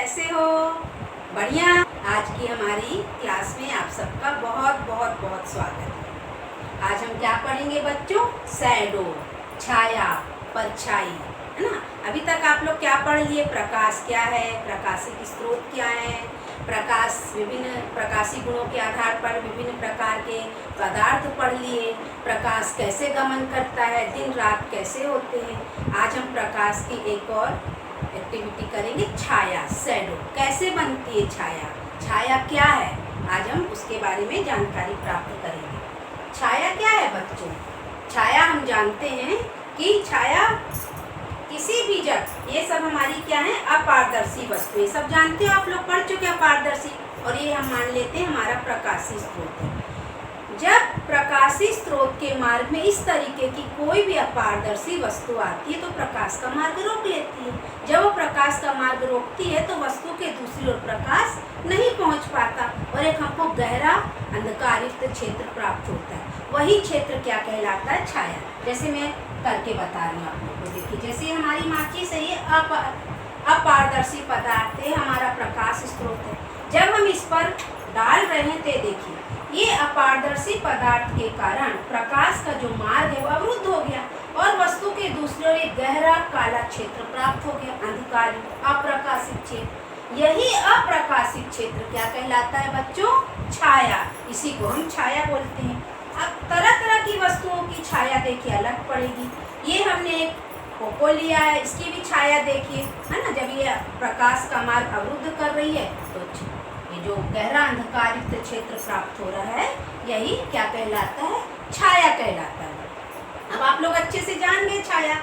कैसे हो? बढ़िया। आज की हमारी क्लास में आप सबका बहुत बहुत बहुत स्वागत है। आज हम क्या पढ़ेंगे बच्चों? शैडो, छाया, परछाई, है ना। अभी तक आप लोग क्या पढ़ लिए? प्रकाश क्या है, प्रकाशिक स्रोत क्या है, प्रकाश, विभिन्न प्रकाशी गुणों के आधार पर विभिन्न प्रकार के पदार्थ पढ़ लिए, प्रकाश कैसे गमन करता है, दिन रात कैसे होते हैं। आज हम प्रकाश की एक और एक्टिविटी करेंगे, छाया, शैडो। कैसे बनती है छाया, छाया क्या है, आज हम उसके बारे में जानकारी प्राप्त करेंगे। छाया क्या है बच्चों? छाया हम जानते हैं कि छाया किसी भी जगह, ये सब हमारी क्या है, अपारदर्शी वस्तुएं, सब जानते हो आप लोग, पढ़ चुके हैं अपारदर्शी। और ये हम मान लेते हैं हमारा प्रकाशी स्रोत है। जब प्रकाशी स्रोत के मार्ग में इस तरीके की कोई भी अपारदर्शी वस्तु आती है तो प्रकाश का मार्ग रोक लेती है। जब वो प्रकाश का मार्ग रोकती है तो वस्तु के दूसरी ओर प्रकाश नहीं पहुंच पाता और एक हमको गहरा अंधकारयुक्त क्षेत्र प्राप्त होता है। वही क्षेत्र क्या कहलाता है? छाया। जैसे मैं करके बता रही हूँ आप लोग को, देखिए जैसे हमारी माचिस है, ये अपारदर्शी पदार्थ है, हमारा प्रकाश स्रोत है। जब हम इस पर डाल रहे हैं तो देखिए ये अपारदर्शी पदार्थ के कारण प्रकाश का जो मार्ग है वो अवरुद्ध हो गया और वस्तु के दूसरी ओर एक गहरा काला क्षेत्र प्राप्त हो गया, अंधकार, अप्रकाशित क्षेत्र। यही अप्रकाशित क्षेत्र क्या कहलाता है बच्चों? छाया। इसी को हम छाया बोलते हैं। अब तरह तरह की वस्तुओं की छाया देखिए अलग पड़ेगी। ये हमने एक कोको लिया है, इसकी भी छाया देखिए, है ना। जब ये प्रकाश का मार्ग अवरुद्ध कर रही है तो ये जो गहरा अंधकारयुक्त क्षेत्र प्राप्त हो रहा है, यही क्या कहलाता है? छाया कहलाता है। अब आप लोग अच्छे से जान गए छाया।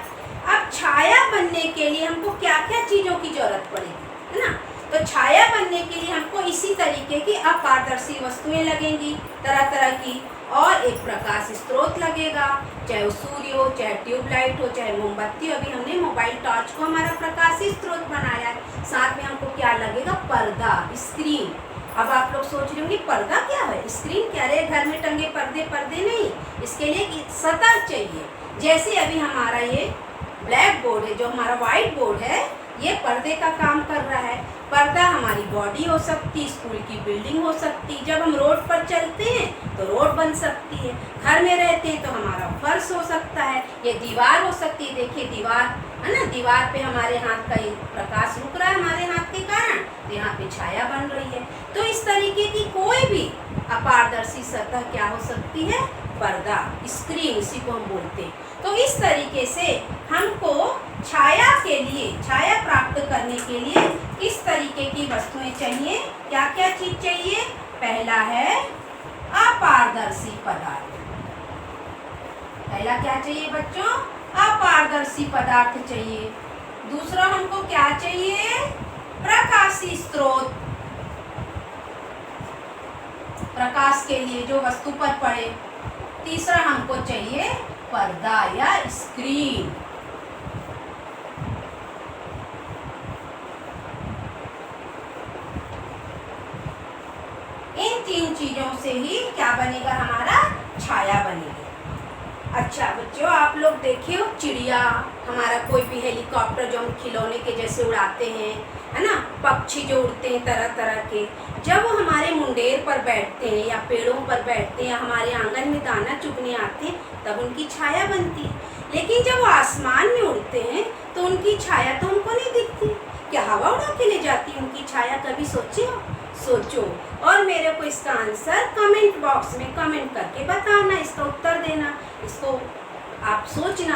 अब छाया बनने के लिए हमको क्या क्या चीजों की जरूरत पड़ेगी, है ना। तो छाया बनने के लिए हमको इसी तरीके की अपारदर्शी वस्तुएं लगेंगी, तरह तरह की, और एक प्रकाश स्रोत लगेगा, चाहे वो सूर्य हो, चाहे ट्यूबलाइट हो, चाहे मोमबत्ती। अभी हमने मोबाइल टॉर्च को हमारा प्रकाशी स्रोत बनाया है। साथ में हमको क्या लगेगा? पर्दा, स्क्रीन। अब आप लोग सोच रहे होंगे पर्दा क्या है, स्क्रीन क्या है? घर में टंगे पर्दे, पर्दे नहीं, इसके लिए एक सतह चाहिए। जैसे अभी हमारा ये ब्लैक बोर्ड है, जो हमारा व्हाइट बोर्ड है, ये पर्दे का काम कर रहा है। पर्दा हमारी बॉडी हो सकती, स्कूल की बिल्डिंग हो सकती, जब हम रोड पर चलते हैं तो रोड बन सकती है, घर में रहते हैं तो हमारा फर्श हो सकता है, ये दीवार हो सकती है। देखिए दीवार, है ना, दीवार पे हमारे हाथ का प्रकाश रुक रहा है हमारे हाथ के कारण, तो यहाँ पे छाया बन रही है। तो इस तरीके की कोई भी अपारदर्शी सतह क्या हो सकती है? पर्दा, स्क्रीन, इसी को हम बोलते हैं। तो इस तरीके से हमको छाया के लिए, छाया प्राप्त करने के लिए किस तरीके की वस्तुएं चाहिए, क्या क्या चीज चाहिए? पहला है अपारदर्शी पदार्थ। पहला क्या चाहिए बच्चों? अपारदर्शी पदार्थ चाहिए। दूसरा हमको क्या चाहिए? प्रकाशी स्रोत, प्रकाश के लिए जो वस्तु पर पड़े। तीसरा हमको चाहिए पर्दा या स्क्रीन। इन तीन चीजों से ही क्या बनेगा? हमारा छाया बनेगी। अच्छा बच्चों, आप लोग देखिए चिड़िया, हमारा कोई भी हेलीकॉप्टर जो हम खिलौने के जैसे उड़ाते हैं, है ना, पक्षी जो उड़ते हैं तरह तरह के, जब वो हमारे मुंडेर पर बैठते हैं या पेड़ों पर बैठते हैं या हमारे आंगन में दाना चुगने आते हैं, तब उनकी छाया बनती है। लेकिन जब वो आसमान में उड़ते हैं तो उनकी छाया तो हमको नहीं दिखती। क्या हवा उड़ा के ले जाती है उनकी छाया? कभी सोचे हो? सोचो और मेरे को इसका आंसर कमेंट बॉक्स में कमेंट करके बताना, इसका उत्तर देना। इसको आप सोचना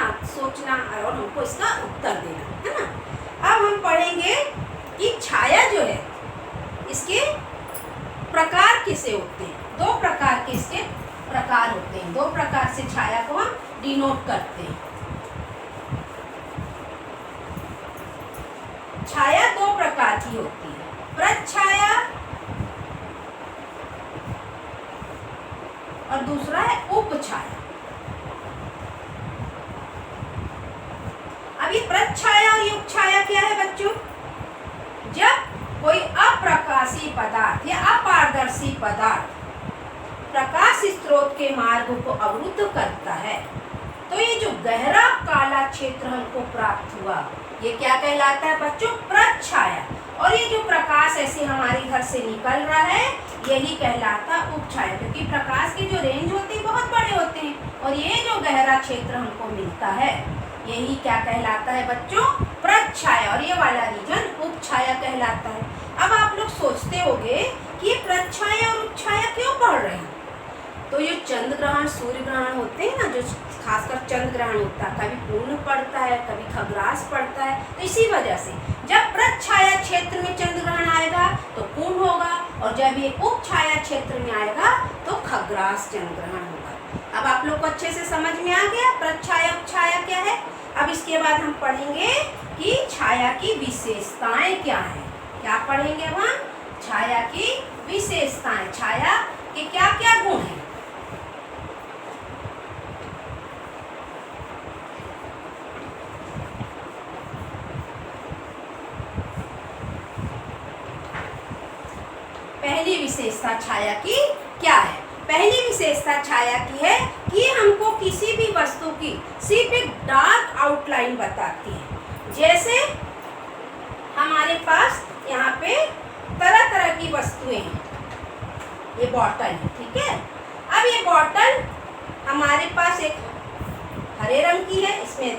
और हमको इसका उत्तर देना, है ना। अब हम पढ़ेंगे कि छाया जो है इसके प्रकार किसे होते हैं। दो प्रकार के इसके प्रकार होते हैं, दो प्रकार से छाया को हम डिनोट करते हैं। छाया दो प्रकार की होती है, प्रच्छाया और दूसरा है उपछाया। अब ये प्रच्छाया और उपछाया क्या है बच्चों? जब कोई अप्रकाशी पदार्थ या अपारदर्शी पदार्थ प्रकाश स्रोत के मार्ग को अवरुद्ध करता है तो ये जो गहरा काला क्षेत्र हमको प्राप्त हुआ, ये क्या कहलाता है बच्चों? प्रच्छाया। और ये जो ऐसे हमारे घर से निकल रहा है, यही कहलाता उपछाया, क्योंकि प्रकाश के जो रेंज होते हैं बहुत बड़े होते हैं और ये जो गहरा क्षेत्र हमको मिलता है यही क्या कहलाता है बच्चों, प्रच्छाया, और ये वाला रीजन उपछाया कहलाता है। अब आप लोग सोचते होंगे कि ये प्रच्छाया और उपछाया क्यों पढ़ रहे हैं। तो ये चंद्र ग्रहण सूर्य ग्रहण होते हैं ना, जो खासकर चंद्र ग्रहण होता है, कभी पूर्ण पड़ता है कभी खग्रास पड़ता है, तो इसी वजह से जब प्रच्छाया क्षेत्र में चंद्र ग्रहण आएगा तो पूर्ण होगा और जब ये उपछाया क्षेत्र में आएगा तो खग्रास चंद्र ग्रहण होगा। अब आप लोग को अच्छे से समझ में आ गया प्रच्छाया उपछाया क्या है। अब इसके बाद हम पढ़ेंगे कि छाया की विशेषताएं क्या है। क्या पढ़ेंगे हम, छाया की विशेषताएं, छाया के क्या क्या गुण हैं। पहली विशेषता छाया की क्या है। पहली विशेषता छाया की है कि हमको किसी भी वस्तु की सिर्फ एक डार्क आउटलाइन बताती है। जैसे हमारे पास यहाँ पे तरह तरह की वस्तुएं हैं, ये बॉटल है, ठीक है। अब ये बॉटल हमारे पास एक हरे रंग की है, इसमें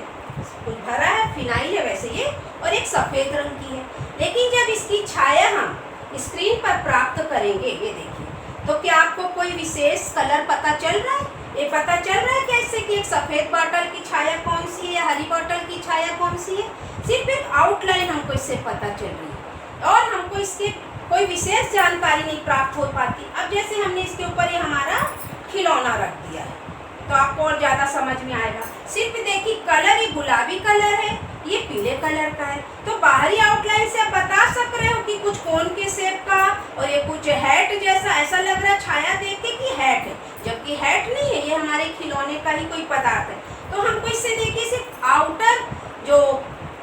कुछ भरा है, फिनाइल है वैसे ये, और एक सफ़ेद रंग की है। लेकिन जब इसकी छाया हम स्क्रीन पर प्राप्त करेंगे, ये देखिए, तो क्या आपको कोई विशेष कलर पता चल रहा है। ये पता चल रहा है कैसे कि एक सफ़ेद बॉटल की छाया कौन सी है या हरी बॉटल की छाया कौन सी है। सिर्फ एक आउटलाइन हमको इससे पता चल रही है और हमको इसके कोई विशेष जानकारी नहीं प्राप्त हो पाती। अब जैसे हमने इसके ऊपर ये हमारा खिलौना रख दिया है तो आपको और ज़्यादा समझ में आएगा। सिर्फ देखिए कलर, ये गुलाबी कलर है, ये पीले कलर का है, तो बाहरी आउटलाइन से आप बता सक रहे हो कि कुछ कोन के शेप का और ये कुछ हैट जैसा, ऐसा लग रहा है छाया देख के कि हैट है, जबकि हैट नहीं है, ये हमारे खिलौने का ही कोई पदार्थ है। तो हमको इससे देखिए सिर्फ आउटर जो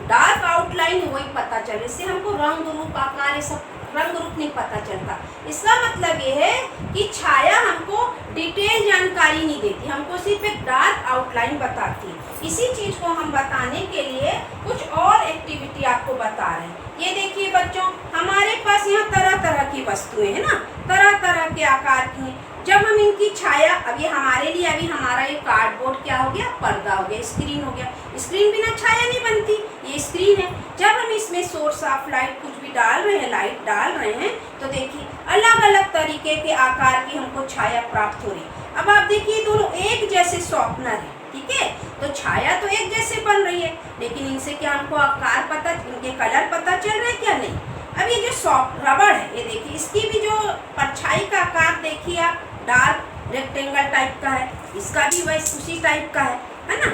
डार्क आउटलाइन है वही पता चले, इससे हमको रंग रूप आकार ये सब रंग रूप नहीं पता चलता। इसका मतलब ये है कि छाया हमको डिटेल जानकारी नहीं देती, हमको सिर्फ एक डार्क आउटलाइन बताती है। इसी चीज को हम बताने के लिए कुछ और एक्टिविटी आपको बता रहे हैं। ये देखिए बच्चों, हमारे पास यहाँ तरह तरह की वस्तुएं हैं ना, तरह तरह के आकार की हैं। जब हम इनकी छाया, अब ये हमारे लिए, अभी हमारा ये कार्डबोर्ड क्या हो गया, पर्दा हो गया, स्क्रीन हो गया। स्क्रीन बिना छाया नहीं बनती, ये स्क्रीन है। जब हम इसमें सोर्स ऑफ लाइट कुछ भी डाल रहे हैं, लाइट डाल रहे हैं, तो देखिए अलग अलग तरीके के आकार की हमको छाया प्राप्त हो रही है। अब आप देखिए दोनों एक जैसे शॉर्पनर है, ठीक है, तो छाया तो एक जैसे बन रही है, लेकिन इनसे क्या हमको आकार पता, इनके कलर पता चल रहे हैं क्या, नहीं। अब ये जो सॉफ्ट रबड़ है, ये देखिए, इसकी भी जो परछाई का आकार देखिए आप, डार्क रेक्टेंगल टाइप का है, इसका भी वैसे उसी टाइप का है ना।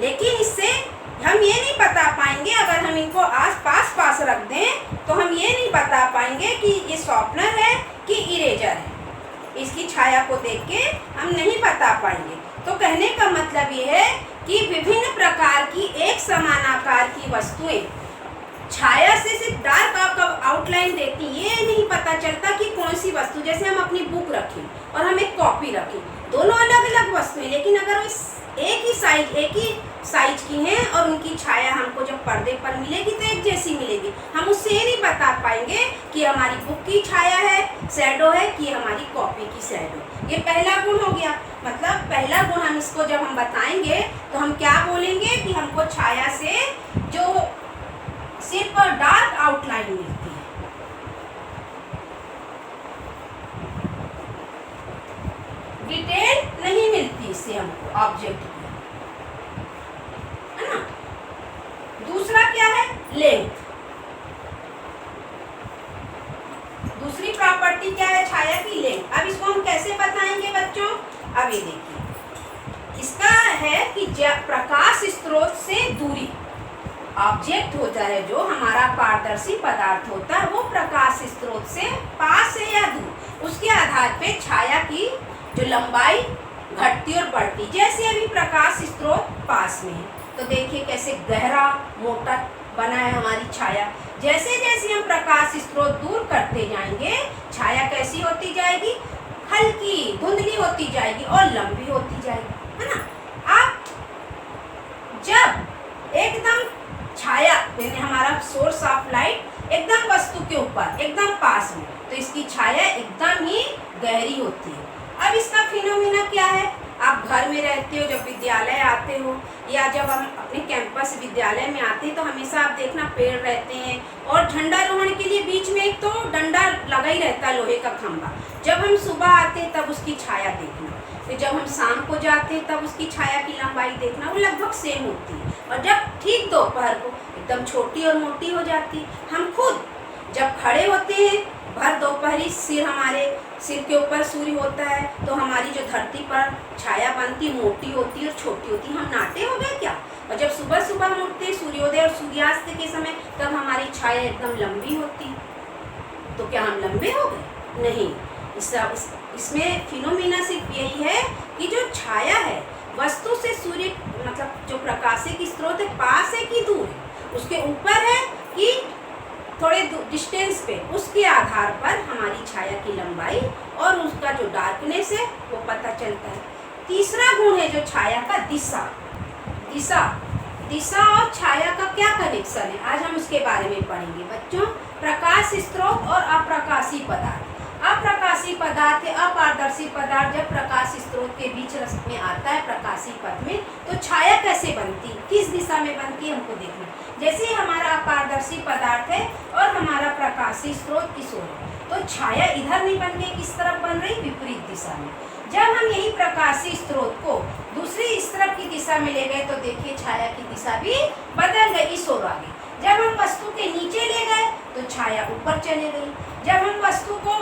लेकिन इससे हम ये नहीं बता पाएंगे, अगर हम इनको पास रख दें तो हम ये नहीं बता पाएंगे कि ये शॉर्पनर है कि इरेजर है। इसकी छाया को देख के हम नहीं बता पाएंगे। तो कहने का मतलब ये है कि विभिन्न प्रकार की एक समान आकार की वस्तुएं छाया से सिर्फ डार्क आउटलाइन देती, ये नहीं पता चलता कि कौन सी वस्तु। जैसे हम अपनी बुक रखें और हम एक कॉपी रखें, दोनों अलग अलग वस्तुएं, लेकिन अगर वो एक ही साइज की हैं और उनकी छाया हमको जब पर्दे पर मिलेगी तो एक जैसी मिलेगी। हम उससे ये नहीं बता पाएंगे कि हमारी बुक की छाया है, शैडो है, कि हमारी कॉपी की शैडो। ये पहला गुण हो गया। मतलब पहला गुण हम इसको जब हम बताएंगे तो हम क्या बोलेंगे कि हमको छाया से जो सिर्फ डार्क आउटलाइन मिलती है, डिटेल नहीं मिलती इससे हमको ऑब्जेक्ट की, है ना। दूसरा क्या है, लेंथ। दूसरी प्रॉपर्टी क्या है छाया की, लेंथ। अब इसको हम कैसे बताएंगे बच्चों, अब ये देखिए, इसका है कि प्रकाश स्रोत से दूरी, ऑब्जेक्ट होता है जो हमारा पारदर्शी पदार्थ होता है, वो प्रकाश स्रोत से पास है या दूर, उसके आधार पे छाया की जो लंबाई घटती और बढ़ती। जैसे अभी प्रकाश स्रोत पास में है तो देखिए कैसे गहरा मोटा बना है हमारी छाया। जैसे जैसे हम प्रकाश स्रोत दूर करते जाएंगे, छाया कैसी होती जाएगी, हल्की धुंधली होती जाएगी और लंबी होती जाएगी, है ना। आप जब एकदम छाया यानी हमारा सोर्स ऑफ लाइट एकदम वस्तु के ऊपर एकदम पास में, तो इसकी छाया एकदम ही गहरी होती है। अब इसका फिनोमिना क्या है? आप घर में रहते हो, जब विद्यालय आते हो या जब हम अपने कैंपस विद्यालय में आते हैं तो हमेशा आप देखना पेड़ रहते हैं और झंडारोहण के लिए बीच में एक तो डंडा लगा ही रहता है, लोहे का खंभा। जब हम सुबह आते हैं तब उसकी छाया देखना, फिर जब हम शाम को जाते हैं तब उसकी छाया की लंबाई देखना, वो लगभग सेम होती है। और जब ठीक दोपहर को एकदम छोटी और मोटी हो जाती है। हम खुद जब खड़े होते हैं भर दोपहरी, हमारे सिर के ऊपर सूर्य होता है तो हमारी जो धरती पर छाया बनती मोटी होती है और छोटी होती है। हम नाटे हो गए क्या? और जब सुबह सुबह हम उठते हैं सूर्योदय और सूर्यास्त के समय, तब हमारी छाया एकदम लंबी होती। तो क्या हम लंबे हो गए? नहीं। इसमें फिनोमिना सिर्फ यही है कि जो छाया है वस्तु से सूर्य मतलब जो प्रकाशिक स्रोत है पास है कि दूर है, उसके ऊपर है कि थोड़े डिस्टेंस पे, उसके आधार पर हमारी छाया की लंबाई और उसका जो डार्कनेस है वो पता चलता है। तीसरा गुण है जो छाया का, दिशा। दिशा दिशा और छाया का क्या कनेक्शन है, आज हम उसके बारे में पढ़ेंगे बच्चों। प्रकाश स्रोत और अप्रकाशी पदार्थ। अप्रकाशी पदार्थ है अपारदर्शी पदार्थ, जब प्रकाश स्रोत के बीच में आता है प्रकाशी पथ में, तो छाया कैसे बनती, किस दिशा में बनती है हमको देखना। जैसे हमारा अपारदर्शी पदार्थ है और हमारा प्रकाशी स्रोत इस ओर है, तो छाया इधर नहीं बन के किस तरफ बन रही, विपरीत दिशा में। जब हम यही प्रकाशी स्रोत को दूसरी इस तरफ की दिशा में ले गए तो देखिए छाया की दिशा भी बदल गई, इस ओर आ गई। जब हम वस्तु के नीचे ले गए तो छाया ऊपर चले गई। जब हम वस्तु को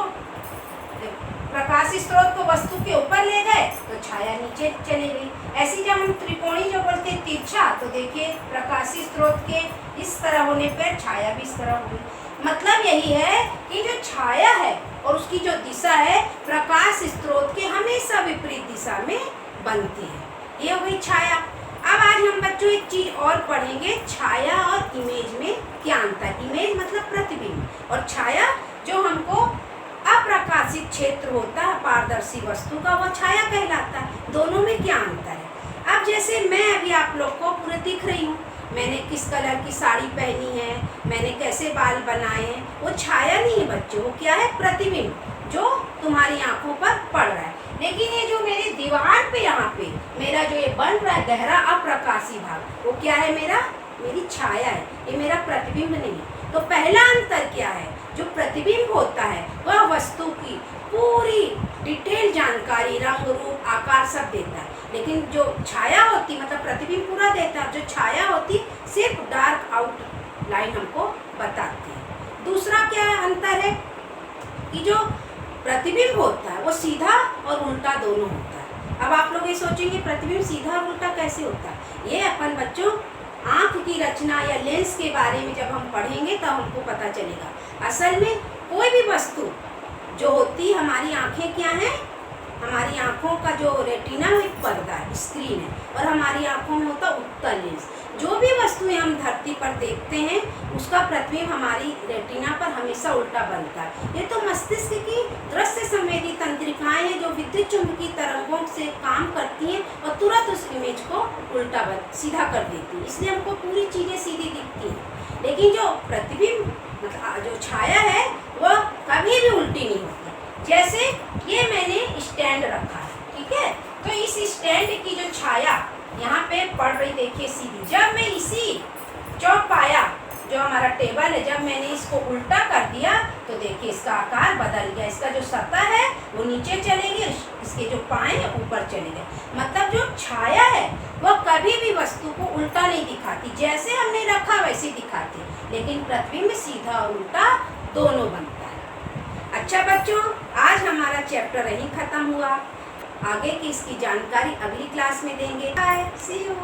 प्रकाशी स्रोत को वस्तु के ऊपर ले गए तो छाया नीचे चली गई। ऐसी जब हम त्रिकोणी जो बोलते हैं तिरछा, तो देखिए प्रकाशी स्रोत के इस तरह होने पर छाया भी इस तरह होगी। मतलब यही है कि जो छाया है और उसकी जो दिशा है प्रकाश स्रोत के हमेशा विपरीत दिशा में बनती है। ये हो गई छाया। अब आज हम बच्चों एक चीज और पढ़ेंगे, छाया और इमेज में क्या अंतर। इमेज मतलब प्रतिबिंब, और छाया जो हमको अप्रकाशित क्षेत्र होता है पारदर्शी वस्तु का, वो छाया कहलाता है। दोनों में क्या अंतर है? अब जैसे मैं अभी आप लोग को पूरे दिख रही हूँ, मैंने किस कलर की साड़ी पहनी है, मैंने कैसे बाल बनाए हैं, वो छाया नहीं है बच्चों, वो क्या है, प्रतिबिंब जो तुम्हारी आंखों पर पड़ रहा है। लेकिन ये जो मेरी दीवार पे यहाँ पे मेरा जो ये बन रहा है गहरा अप्रकाशी भाग, वो क्या है, मेरी छाया है, ये मेरा प्रतिबिंब नहीं है। तो पहला अंतर क्या है, जो प्रतिबिंब होता है वह वस्तु की पूरी डिटेल जानकारी, रंग रूप आकार सब देता है, लेकिन जो छाया होती मतलब प्रतिबिंब पूरा देता है, जो छाया होती सिर्फ डार्क आउट लाइन हमको बताती है। दूसरा क्या अंतर है कि जो प्रतिबिंब होता है वो सीधा और उल्टा दोनों होता है। अब आप लोग ये सोचेंगे प्रतिबिंब सीधा और उल्टा कैसे होता है, ये अपन बच्चों आँख की रचना या लेंस के बारे में जब हम पढ़ेंगे तब हमको पता चलेगा। असल में कोई भी वस्तु जो होती, हमारी आँखें क्या हैं, हमारी आँखों का जो रेटिना वो एक पर्दा है, स्क्रीन है, और हमारी आँखों में होता उत्तल लेंस। जो भी वस्तुएं हम धरती पर देखते हैं उसका प्रतिबिंब हमारी रेटिना पर हमेशा उल्टा बनता है। ये तो मस्तिष्क की दृश्य संवेदी तंत्रिकाएं हैं जो विद्युत चुंबकीय तरंगों से काम करती हैं और तुरंत उस इमेज को उल्टा सीधा कर देती है, इसलिए हमको पूरी चीज़ें सीधी दिखती हैं। लेकिन जो प्रतिबिंब मतलब जो छाया है वह कभी भी उल्टी नहीं होती। जैसे ये मैंने स्टैंड रखा है, ठीक है, तो इस स्टैंड की जो छाया यहाँ पे पड़ रही देखिए सीधी, जब मैं इसी चौपाया जो हमारा टेबल है जब मैंने इसको उल्टा कर दिया तो देखिए इसका आकार बदल गया, इसका जो सतह है वो नीचे चले गए, इसके जो पाए हैं ऊपर चले गए। मतलब जो छाया है वह कभी भी वस्तु को उल्टा नहीं दिखाती, जैसे हमने रखा वैसे दिखाती, लेकिन प्रतिबिंब सीधा और उल्टा दोनों बनता है। अच्छा बच्चों, आज हमारा चैप्टर यहीं खत्म हुआ, आगे की इसकी जानकारी अगली क्लास में देंगे। Bye, see you.